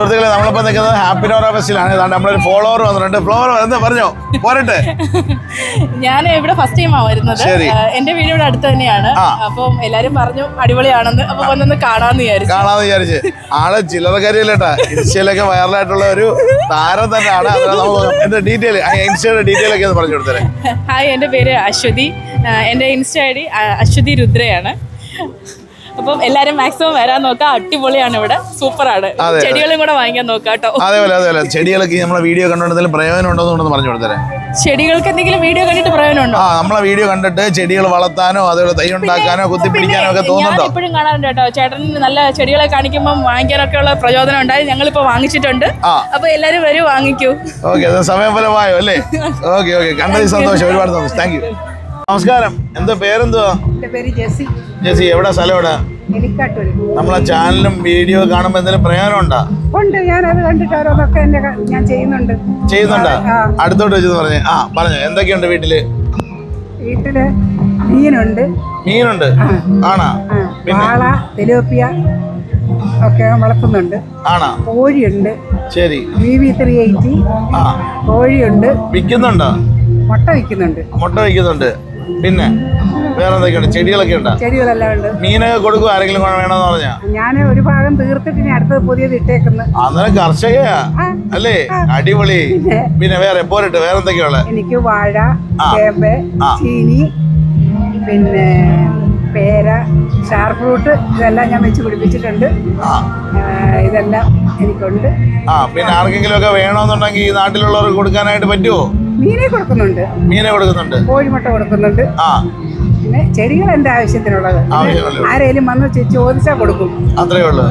നമ്മളിപ്പോ നിൽക്കുന്നത് ഹാപ്പി നോറ ഫെസ്റ്റിലാണ്. നമ്മളൊരു ഫോളോവർ വന്നിട്ടുണ്ട്. ഫ്ലോവർ എന്താ പറഞ്ഞോ പോരട്ടെ. ഞാൻ ഇവിടെ ഫസ്റ്റ് ടൈമാണ് വരുന്നത്. എന്റെ വീട് ഇവിടെ അടുത്ത് തന്നെയാണ്. അപ്പം എല്ലാരും പറഞ്ഞു അടിപൊളിയാണെന്ന്. അപ്പൊ വന്നൊന്ന് കാണാന്ന് വിചാരിച്ച് ആള് ചില്ലറക്കാരിയല്ലേട്ടാ. ഇൻസ്റ്റയിലൊക്കെ വൈറലായിട്ടുള്ള ഒരു താരം തന്നെയാണ്. എന്റെ ഡീറ്റെയിൽ ഇൻസ്റ്റയുടെ ഡീറ്റെയിൽ ഒക്കെ പറഞ്ഞു കൊടുത്തേ. ഹായ്, എന്റെ പേര് അശ്വതി. എന്റെ ഇൻസ്റ്റ ID അശ്വതി രുദ്രയാണ്. അപ്പം എല്ലാരും മാക്സിമം വരാൻ നോക്കാം. അടിപൊളിയാണ് ഇവിടെ, സൂപ്പറാണ്. ചെടികളും കൂടെ വാങ്ങിക്കാൻ നോക്കാം കേട്ടോ. അതേപോലെ ചെടികളൊക്കെ നമ്മളെ വീഡിയോ കണ്ടുകൊണ്ടെങ്കിലും പ്രയോജനം ഉണ്ടോന്ന് പറഞ്ഞു കൊടുത്തേ. ചെടികൾക്ക് എന്തെങ്കിലും വീഡിയോ കണ്ടിട്ട് പ്രയോജനം ഉണ്ടോ? നമ്മളെ വീഡിയോ കണ്ടിട്ട് ചെടികൾ വളർത്താനോ അതേപോലെ തൈ ഉണ്ടാക്കാനോ കുത്തിപ്പിടിക്കാനോ ഒക്കെ തോന്നുന്നുണ്ടോ? എപ്പോഴും കാണാറുണ്ട് കേട്ടോ. ചേട്ടൻ നല്ല ചെടികളെ കാണിക്കുമ്പോൾ വാങ്ങിക്കാനൊക്കെ ഉള്ള പ്രചോദനം ഉണ്ടായി. ഞങ്ങളിപ്പോ വാങ്ങിച്ചിട്ടുണ്ട്. അപ്പൊ എല്ലാരും വരും, വാങ്ങിക്കൂ. ഓക്കെ, സമയം പോലെ വായോ അല്ലേ? ഓക്കെ കണ്ടതിൽ സന്തോഷം, ഒരുപാട് സന്തോഷം. Thank you. നമസ്കാരം. എന്താ പേരെന്തുവാ? ജെസി. എവിടെ സ്ഥലം? എവിടെ? നമ്മളെ ചാനലും വീഡിയോ കാണുമ്പോ എന്തെങ്കിലും പ്രയോജനം ഉണ്ടോ? ഞാനത് കണ്ടിട്ട് ഞാൻ ചെയ്യുന്നുണ്ട്. അടുത്തോട്ട് വെച്ചെന്ന് പറഞ്ഞു എന്തൊക്കെയുണ്ട് വീട്ടില്? മീനുണ്ട്. ആണാ? വാള, തിലോപ്പിയ ഒക്കെ വളർത്തുന്നുണ്ട്. ആണാ? കോഴിയുണ്ട്. ശരി. BB380 കോഴിയുണ്ട്. വിൽക്കുന്നുണ്ടോ? മുട്ട വിൽക്കുന്നുണ്ട്. പിന്നെ വേറെ എന്തൊക്കെയുണ്ട്? ചെടികളൊക്കെ ഉണ്ടോ? ചെടികളെല്ലാം ഉണ്ട്. മീനൊക്കെ കൊടുക്കും ആരെങ്കിലും വേണമെന്ന് പറഞ്ഞാ? ഞാൻ ഒരു ഭാഗം തീർത്തിട്ട് ഇനി അടുത്തത് പുതിയത് ഇട്ടേക്കുന്നു. അന്നേരം കർഷകയാ അല്ലേ? അടിപൊളി. പിന്നെ വേറെ പോരട്ടെ, വേറെ എന്തൊക്കെയുള്ള? എനിക്ക് വാഴ, ചേമ്പ്, ചീനി, പിന്നെ പേര, സ്റ്റാർ ഫ്രൂട്ട് ഇതെല്ലാം ഞാൻ വെച്ച് പിടിപ്പിച്ചിട്ടുണ്ട്. ഇതെല്ലാം എനിക്കുണ്ട്. പിന്നെ ആർക്കെങ്കിലും ഒക്കെ വേണമെന്നുണ്ടെങ്കിൽ ഈ നാട്ടിലുള്ളവർക്ക് കൊടുക്കാനായിട്ട് പറ്റുമോ? മീനെ കൊടുക്കുന്നുണ്ട്. കോഴിമുട്ട കൊടുക്കുന്നുണ്ട്. പിന്നെ ചെടികൾ എന്റെ ആവശ്യത്തിനുള്ളത്. ആരെങ്കിലും വന്ന് ചോദിച്ചാൽ കൊടുക്കും. അത്രേ ഉള്ളൂ.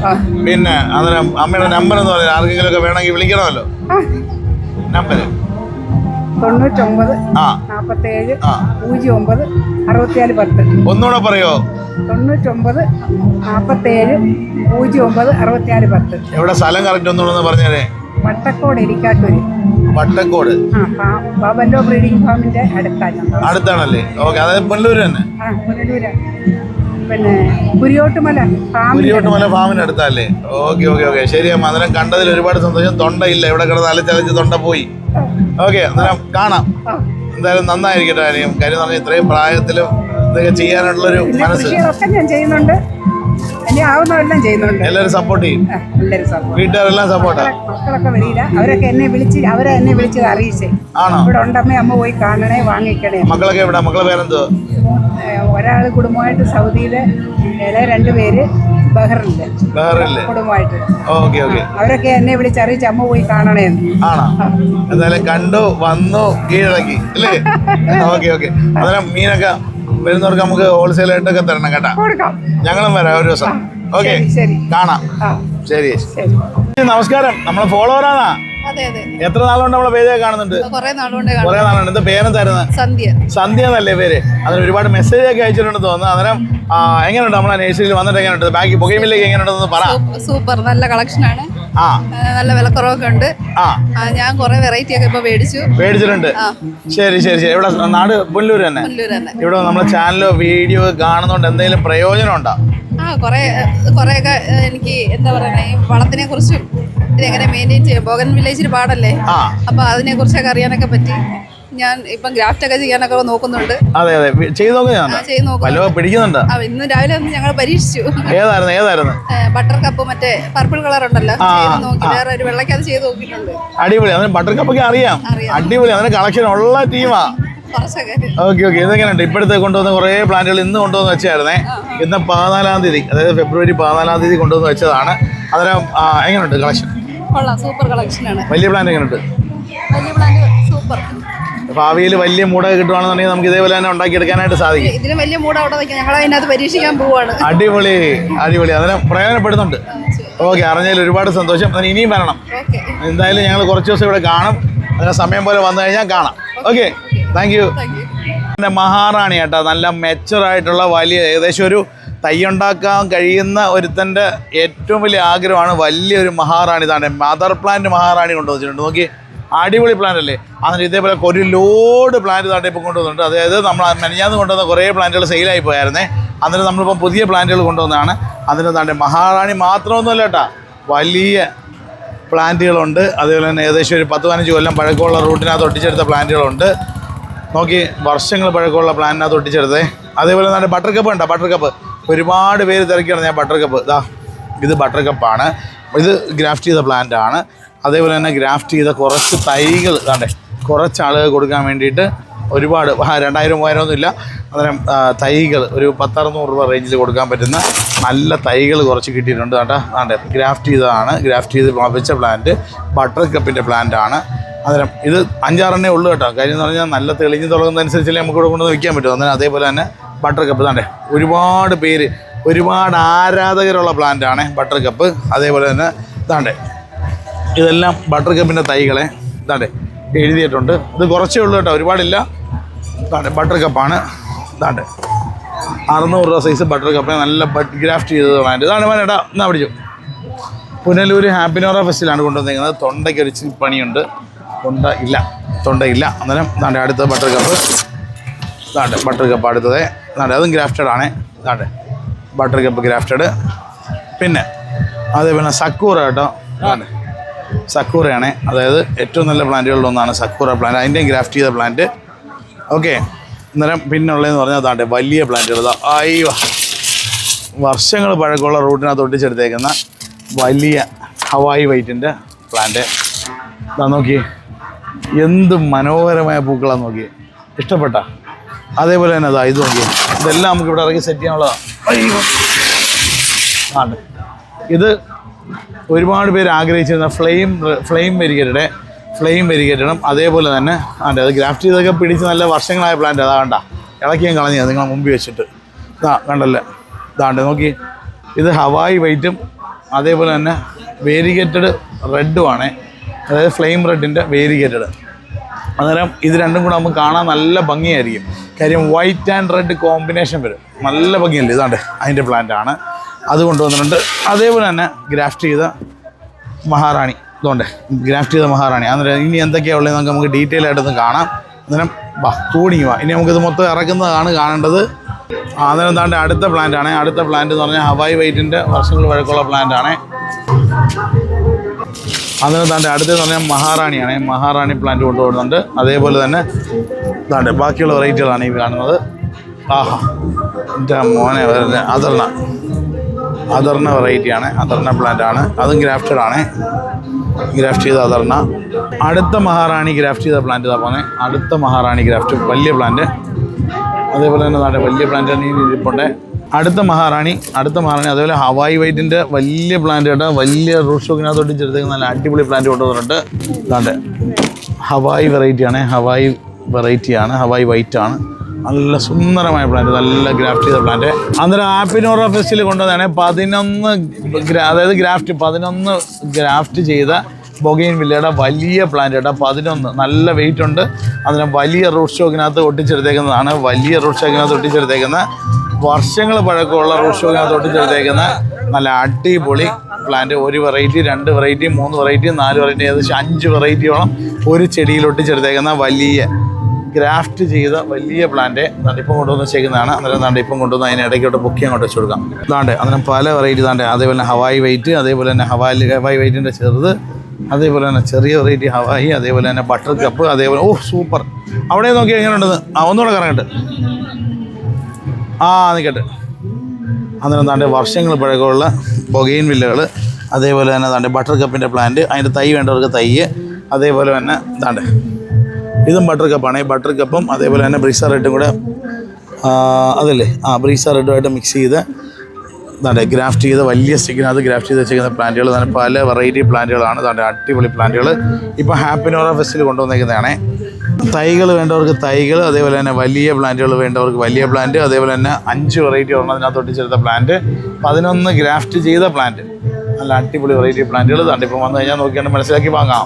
പിന്നെ അന്നേരം അമ്മയുടെ നമ്പർ എന്ന് പറഞ്ഞാൽ ആർക്കെങ്കിലും ഒക്കെ വേണമെങ്കിൽ വിളിക്കണമല്ലോ. നമ്പർ 99 47 09 64 10. ഒന്നുകൂടെ പറയോ? 99 47 09 64 10. എവിടെ സ്ഥലം കറക്റ്റ് ഒന്നുകൂടെ പറഞ്ഞേ. വട്ടക്കോട്, എരിക്കാട്ടൂര്. വട്ടക്കോട് ബാബല്ലോ ബ്രീഡിംഗ് ഫാമിന്റെ അടുത്താണല്ലേ? ഓക്കെ, അതായത് പുനലൂര് തന്നെ. പിന്നെ കുരിയോട്ടുമല ഫാമിന് അടുത്തല്ലേ? ഓക്കെ ശരി അമ്മ. അന്നേരം കണ്ടതിൽ ഒരുപാട് സന്തോഷം. തൊണ്ടയില്ല, ഇവിടെ കിടന്ന് അലച്ചലച്ച് തൊണ്ട പോയി. ഓക്കെ, അന്നേരം കാണാം. എന്തായാലും നന്നായിരിക്കട്ടെ. കാര്യം പറഞ്ഞാൽ ഇത്രയും പ്രായത്തിലും ഇതൊക്കെ ചെയ്യാനുള്ളൊരു മനസ്സ് ഞാൻ ചെയ്യുന്നുണ്ട്. എല്ലാവരും സപ്പോർട്ട് ചെയ്യും. വീട്ടുകാരെല്ലാം സപ്പോർട്ടാ. മക്കളൊക്കെ വരില്ല, അവരൊക്കെ എന്നെ വിളിച്ച് അറിയിച്ചേ. ഇവിടെ ഉണ്ടമ്മേ, അമ്മ പോയി കാണണേ, വാങ്ങിക്കണേ. മക്കളൊക്കെ എവിടെ? മക്കളെ പേരെന്തോ? ഒരാള് കുടുംബമായിട്ട് സൗദിയില്, 2 പേര് ബഹറില് കുടുംബമായിട്ട്. അവരൊക്കെ എന്നെ വിളിച്ചറിയിച്ച് അമ്മ പോയി കാണണേ. ആണോ? എന്തായാലും കണ്ടു, വന്നു, കീഴടക്കി അല്ലേ? ഓക്കെ. അന്നേരം മീനൊക്കെ വരുന്നവർക്ക് നമുക്ക് ഹോൾസെയിൽ ആയിട്ടൊക്കെ തരണം കേട്ടാ. ഞങ്ങളും വരാം ഒരു ദിവസം. ഓക്കെ, കാണാം. ശരി. നമസ്കാരം. നമ്മളെ ഫോളോവറാണാ? എത്ര നാളുകൊണ്ട് നമ്മളെ പേജ് കാണുന്നുണ്ട്? കുറെ നാളുണ്ട്. എന്താ പേരെന്തായിരുന്നു? സന്ധ്യ എന്നല്ലേ പേര്? അതിന് ഒരുപാട് മെസ്സേജ് ഒക്കെ അയച്ചിട്ടുണ്ടെന്ന് തോന്നുന്നു. അന്നേരം എങ്ങനെയുണ്ട് നമ്മളെ നേഴ്സറിയിൽ വന്നിട്ട്? എങ്ങനെയുണ്ട് ബാക്കി പുകയിലേക്ക്? എങ്ങനെയുണ്ടെന്ന് പറ. സൂപ്പർ, നല്ല കളക്ഷൻ ആണ്. നല്ല വിലക്കുറവൊക്കെ ഉണ്ട്. ഞാൻ കുറെ വെറൈറ്റി ഒക്കെ ഇപ്പൊ മേടിച്ചിട്ടുണ്ട്. ശരി. ഇവിടെ നാട് പുനലൂര് തന്നെ. ഇവിടെ നമ്മളെ ചാനലോ വീഡിയോ കാണുന്നോണ്ട് എന്തെങ്കിലും പ്രയോജനം ഉണ്ടോ? കുറെയൊക്കെ എനിക്ക് എന്താ പറയുക, വളത്തിനെ കുറിച്ചും ഇതെങ്ങനെ മെയിൻറ്റെയിൻ ചെയ്യും. ബോഗൻ വില്ലേജിൽ പാടല്ലേ, അപ്പൊ അതിനെ കുറിച്ചൊക്കെ അറിയാനൊക്കെ പറ്റി. ഞാൻ ഇപ്പം ഗ്രാഫ്റ്റ് ഒക്കെ ചെയ്യാനൊക്കെ നോക്കുന്നുണ്ട്. അതെ പിടിക്കുന്നുണ്ട്. ഇന്ന് രാവിലെ ഞങ്ങൾ പരീക്ഷിച്ചു. ഏതായിരുന്നു? ബട്ടർ കപ്പ്, മറ്റേ പർപ്പിൾ കളർ ഉണ്ടല്ലോ, നോക്കി. വേറെ ഒരു വെള്ളക്കത് ചെയ്ത് നോക്കിയിട്ടുണ്ട്. അടിപൊളി. അതിന് ബട്ടർ കപ്പൊക്കെ അറിയാം. അടിപൊളി. അതിന് കളക്ഷൻ ഉള്ള ടീമാ. ഓക്കെ. ഇതെങ്ങനെയുണ്ട്? ഇപ്പോഴത്തെ കൊണ്ടുവന്ന കുറേ പ്ലാന്റുകൾ ഇന്ന് കൊണ്ടുവന്ന് വെച്ചായിരുന്നേ. ഇന്ന് 14-ാം തീയതി, അതായത് ഫെബ്രുവരി 14-ാം തീയതി കൊണ്ടുവന്ന് വെച്ചതാണ്. അന്നേരം എങ്ങനെയുണ്ട് കളക്ഷൻ? സൂപ്പർ കളക്ഷൻ ആണ്. വലിയ പ്ലാന്റ് എങ്ങനെയുണ്ട്? സൂപ്പർ. ഭാവിയിൽ വലിയ മൂടൊക്കെ കിട്ടുവാണെന്നുണ്ടെങ്കിൽ നമുക്ക് ഇതേപോലെ തന്നെ ഉണ്ടാക്കിയെടുക്കാനായിട്ട് സാധിക്കും. ഇതിന് വലിയ മൂട അവിടെ ഞങ്ങൾ അതിനകത്ത് പരീക്ഷിക്കാൻ പോവാണ്. അടിപൊളി. അതിനെ പ്രയോജനപ്പെടുന്നുണ്ട്. ഓക്കെ, അറിഞ്ഞതിൽ ഒരുപാട് സന്തോഷം. അതിന് ഇനിയും വരണം. എന്തായാലും ഞങ്ങൾ കുറച്ച് ദിവസം ഇവിടെ കാണും. അതിന് സമയം പോലെ വന്നു കഴിഞ്ഞാൽ കാണാം. Okay, thank you. എൻ്റെ മഹാറാണി കേട്ടോ. നല്ല മെച്ചറായിട്ടുള്ള വലിയ, ഏകദേശം ഒരു തൈയുണ്ടാക്കാൻ കഴിയുന്ന ഒരുത്തൻ്റെ ഏറ്റവും വലിയ ആഗ്രഹമാണ് വലിയൊരു മഹാറാണി. തന്നെ മദർ പ്ലാന്റ് മഹാറാണി കൊണ്ടുവന്നിട്ടുണ്ട്. നോക്കി, അടിപൊളി പ്ലാന്റ് അല്ലേ? അതിന് ഇതേപോലെ ഒരു ലോഡ് പ്ലാന്റ് താണ്ടെ ഇപ്പോൾ കൊണ്ടുവന്നിട്ടുണ്ട്. അതായത് നമ്മൾ മെനഞ്ഞാന്ന് കൊണ്ടുവന്ന കുറേ പ്ലാന്റുകൾ സെയിലായി പോയായിരുന്നേ. അന്നേരം നമ്മളിപ്പം പുതിയ പ്ലാന്റുകൾ കൊണ്ടുവന്നതാണ്. അതിന് താണ്ടെ മഹാറാണി മാത്രമൊന്നുമല്ല കേട്ടോ, വലിയ പ്ലാന്റുകളുണ്ട്. അതേപോലെ തന്നെ ഏകദേശം ഒരു 10-15 കൊല്ലം പഴക്കമുള്ള റൂട്ടിനകത്ത് ഒട്ടിച്ചെടുത്ത പ്ലാന്റുകളുണ്ട്. നോക്കി, വർഷങ്ങൾ പഴക്കമുള്ള പ്ലാന്റിനകത്ത് ഒട്ടിച്ചെടുത്തേ. അതേപോലെ തന്നെ ബട്ടർ കപ്പ് ഉണ്ടോ? ബട്ടർ കപ്പ് ഒരുപാട് പേര് തിരക്കിയാണ്. ഞാൻ ബട്ടർ കപ്പ് ഇത് ബട്ടർ കപ്പാണ്. ഇത് ഗ്രാഫ്റ്റ് ചെയ്ത പ്ലാന്റ് ആണ്. അതേപോലെ തന്നെ ഗ്രാഫ്റ്റ് ചെയ്ത കുറച്ച് തൈകൾ കുറച്ച് ആളുകൾ കൊടുക്കാൻ വേണ്ടിയിട്ട് ഒരുപാട് 2000-3000 ഒന്നുമില്ല, അന്നേരം തൈകൾ ഒരു 10-600 രൂപ റേഞ്ചിൽ കൊടുക്കാൻ പറ്റുന്ന നല്ല തൈകൾ കുറച്ച് കിട്ടിയിട്ടുണ്ട്. ഗ്രാഫ്റ്റ് ചെയ്തതാണ്. ഗ്രാഫ്റ്റ് ചെയ്ത് വെച്ച പ്ലാന്റ് ബട്ടർ കപ്പിൻ്റെ പ്ലാന്റ് ആണ്. അന്നേരം ഇത് 5-6 ഉള്ളൂ കേട്ടോ. കാര്യം എന്ന് പറഞ്ഞാൽ നല്ല തെളിഞ്ഞ് തുടങ്ങുന്നതനുസരിച്ചല്ലേ നമുക്ക് ഇവിടെ കൊണ്ടുവന്ന് വയ്ക്കാൻ പറ്റും. അന്നേരം അതേപോലെ തന്നെ ബട്ടർ കപ്പ് ഒരുപാട് പേര്, ഒരുപാട് ആരാധകരുള്ള പ്ലാന്റാണ് ബട്ടർ കപ്പ്. അതേപോലെ തന്നെ ഇതെല്ലാം ബട്ടർ കപ്പിൻ്റെ തൈകളെ എഴുതിയിട്ടുണ്ട്. ഇത് കുറച്ചേ ഉള്ളൂ കേട്ടോ, ഒരുപാടില്ല. ബട്ടർ കപ്പാണ്. 600 രൂപ സൈസ് ബട്ടർ കപ്പ്, നല്ല ഗ്രാഫ്റ്റ് ചെയ്തത് പ്ലാന്റ്. ഇതാണ് വേണേടാ, എന്നാ പിടിച്ചു. പുനലൂർ ഹാപ്പിനോറ ഫെസ്റ്റിലാണ് കൊണ്ടുവന്നിരിക്കുന്നത്. തൊണ്ടയ്ക്ക് ഒരു ഇച്ചിരി പണിയുണ്ട്. തൊണ്ടയില്ല. അന്നേരം അടുത്ത ബട്ടർ കപ്പ്. ബട്ടർ കപ്പ് അടുത്തത്. അതും ഗ്രാഫ്റ്റഡ് ആണ്. Butter cup grafted. പിന്നെ അതേപോലെ സക്കൂറ കേട്ടോ. സക്കൂറയാണ്, അതായത് ഏറ്റവും നല്ല പ്ലാന്റുകളിലൊന്നാണ് സക്കൂറ പ്ലാന്റ്. അതിൻ്റെയും ഗ്രാഫ്റ്റ് ചെയ്ത പ്ലാന്റ്. ഓക്കെ. അന്നേരം പിന്നെ ഉള്ളതെന്ന് പറഞ്ഞാൽ വലിയ പ്ലാന്റുകൾ. വർഷങ്ങൾ പഴക്കമുള്ള റൂട്ടിനകത്ത് ഒട്ടിച്ചെടുത്തേക്കുന്ന വലിയ ഹവായി വൈറ്റിൻ്റെ പ്ലാന്റ്. നോക്കി, എന്ത് മനോഹരമായ പൂക്കളാന്ന് നോക്കി, ഇഷ്ടപ്പെട്ട. അതേപോലെ തന്നെ ഇത് നോക്കി, ഇതെല്ലാം നമുക്ക് ഇവിടെ ഇറങ്ങി സെറ്റ് ചെയ്യാനുള്ളതാണ്. ഇത് ഒരുപാട് പേര് ആഗ്രഹിച്ചിരുന്ന ഫ്ലെയിം വെരിഗേറ്റഡും അതേപോലെ തന്നെ അത് ഗ്രാഫ്റ്റ് ചെയ്തൊക്കെ പിടിച്ച് നല്ല വർഷങ്ങളായ പ്ലാന്റ്. കണ്ട ഇളക്കിയും കളഞ്ഞത് നിങ്ങളെ മുമ്പിൽ വെച്ചിട്ട്. കണ്ടല്ലേ, നോക്കി, ഇത് ഹവായി വൈറ്റും അതേപോലെ തന്നെ വേരിഗേറ്റഡ് റെഡുമാണ്. അതായത് ഫ്ലെയിം റെഡിൻ്റെ വേരിഗേറ്റഡ്. അന്നേരം ഇത് രണ്ടും കൂടെ നമുക്ക് കാണാൻ നല്ല ഭംഗിയായിരിക്കും. കാര്യം വൈറ്റ് ആൻഡ് റെഡ് കോമ്പിനേഷൻ വരും, നല്ല ഭംഗിയല്ലേ. അതിൻ്റെ പ്ലാന്റാണ്, അത് കൊണ്ടുവന്നിട്ടുണ്ട്. അതേപോലെ തന്നെ ഗ്രാഫ്റ്റ് ചെയ്ത മഹാറാണി. ഗ്രാഫ്റ്റ് ചെയ്ത മഹാറാണി. അന്നേരം ഇനി എന്തൊക്കെയാണ് ഉള്ളത് നമുക്ക് ഡീറ്റെയിൽ ആയിട്ടൊന്ന് കാണാം. അന്നേരം തൂണിങ്ങുക. ഇനി നമുക്കിത് മൊത്തം ഇറക്കുന്നതാണ് കാണേണ്ടത്. അന്നേരം അടുത്ത പ്ലാന്റാണ്. അടുത്ത പ്ലാന്റ് എന്ന് പറഞ്ഞാൽ ഹവായി വൈറ്റിൻ്റെ വർഷങ്ങൾ പഴക്കമുള്ള പ്ലാന്റാണ്. അന്നേരം അടുത്തെന്ന് പറഞ്ഞാൽ മഹാറാണിയാണ്. മഹാറാണി പ്ലാന്റ് കൊണ്ടുപോകുന്നുണ്ട്. അതേപോലെ തന്നെ ബാക്കിയുള്ള വെറൈറ്റികളാണ് ഈ കാണുന്നത്. എൻ്റെ മോനെ അദർണ വെറൈറ്റിയാണ്. അദർണ പ്ലാന്റാണ്, അതും ഗ്രാഫ്റ്റഡ് ആണ്. ഗ്രാഫ്റ്റ് ചെയ്ത അദർണ. അടുത്ത മഹാറാണി ഗ്രാഫ്റ്റ് ചെയ്ത പ്ലാന്റ് ഇതാ പോകുന്നത്. അടുത്ത മഹാറാണി ഗ്രാഫ്റ്റ്, വലിയ പ്ലാന്റ്. അതേപോലെ തന്നെ വലിയ പ്ലാന്റ് ഇരിപ്പുണ്ട്. അടുത്ത മഹാറാണി. അതേപോലെ ഹവായി വൈറ്റിൻ്റെ വലിയ പ്ലാന്റ് കേട്ടോ. വലിയ റൂട്ട് സ്റ്റോക്കിനകത്ത് ഒട്ടിച്ചെടുത്തേക്ക് നല്ല അടിപൊളി പ്ലാന്റ് കൊണ്ടുവന്നിട്ടുണ്ട്. ഹവായി വെറൈറ്റിയാണ്. ഹവായി വൈറ്റാണ്. നല്ല സുന്ദരമായ പ്ലാന്റ്, നല്ല ഗ്രാഫ്റ്റ് ചെയ്ത പ്ലാന്റ്. അന്നേരം ഹാപ്പിനോറ ഫെസ്റ്റിൽ കൊണ്ടുവന്നതാണ് 11 ഗ്രാഫ്റ്റ് ചെയ്ത ബൊഗെയിൻ വില്ലയുടെ വലിയ പ്ലാന്റ് കേട്ടോ. 11 നല്ല വെയിറ്റ് ഉണ്ട്. അതിന് വലിയ റൂട്ട് സ്റ്റോക്കിനകത്ത് ഒട്ടിച്ചെടുത്തേക്കുന്നതാണ്. വർഷങ്ങൾ പഴക്കമുള്ള റൂട്ട് സ്റ്റോക്കിനകത്ത് ഒട്ടിച്ചെടുത്തേക്കുന്ന നല്ല അടിപൊളി plant. 1 variety, 2 variety, 3 variety, 4 variety, ഏകദേശം 5 വെറൈറ്റിയോളം ഒരു ചെടിയിൽ ഒട്ടിച്ചെടുത്തേക്കുന്ന വലിയ ഗ്രാഫ്റ്റ് ചെയ്ത വലിയ പ്ലാന്റ് ഇപ്പം കൊണ്ടുവന്ന് വെച്ചേക്കുന്നതാണ്. അന്നേരം ഇപ്പം കൊണ്ടുവന്ന് അതിന് ഇടയ്ക്കോട്ട് പൊക്കി അങ്ങോട്ട് വെച്ച് കൊടുക്കാം. അന്നേരം പല വെറൈറ്റി അതേപോലെ ഹവായി വൈറ്റ്, അതേപോലെ തന്നെ ഹവായി വൈറ്റിൻ്റെ ചെറുത്, അതേപോലെ തന്നെ ചെറിയ വെറൈറ്റി ഹവായി, അതേപോലെ തന്നെ ബട്ടർ കപ്പ്, അതേപോലെ സൂപ്പർ. അവിടെ നോക്കി എങ്ങനെയുണ്ടെന്ന് ഒന്നുകൂടെ കറങ്ങട്ടെ. നിൽക്കട്ടെ. അന്നേരം വർഷങ്ങൾ പഴക്കമുള്ള ബൊഗെയിൻ വില്ലകൾ, അതേപോലെ തന്നെ ബട്ടർ കപ്പിൻ്റെ പ്ലാന്റ്, അതിൻ്റെ തൈ വേണ്ടവർക്ക് തൈ, അതേപോലെ തന്നെ ഇതും ബട്ടർ കപ്പാണ്. ഈ ബട്ടർ കപ്പും അതേപോലെ തന്നെ ബ്രീസ റെഡും കൂടെ ബ്രീസ റെഡുമായിട്ട് മിക്സ് ചെയ്ത് ഗ്രാഫ്റ്റ് ചെയ്ത വലിയ സ്റ്റിക്കിനകത്ത് ഗ്രാഫ്റ്റ് ചെയ്ത് വെച്ചിരിക്കുന്ന പ്ലാന്റുകൾ. പല വെറൈറ്റി പ്ലാന്റുകളാണ്. അടിപൊളി പ്ലാന്റുകൾ ഇപ്പോൾ ഹാപ്പിനോറ ഫെസ്റ്റിൽ കൊണ്ടുവന്നേക്കുന്നതാണ്. തൈകൾ വേണ്ടവർക്ക് തൈകൾ, അതേപോലെ തന്നെ വലിയ പ്ലാന്റുകൾ വേണ്ടവർക്ക് വലിയ പ്ലാന്റ്, അതേപോലെ തന്നെ 5 വെറൈറ്റി അതിനകത്ത് ഒട്ടിച്ചെടുത്ത പ്ലാന്റ്, 11 ഗ്രാഫ്റ്റ് ചെയ്ത പ്ലാന്റ്. നല്ല അടിപൊളി വെറൈറ്റി പ്ലാന്റുകൾ. ഇപ്പം വന്നു കഴിഞ്ഞാൽ നോക്കിയാൽ മനസ്സിലാക്കി വാങ്ങാം.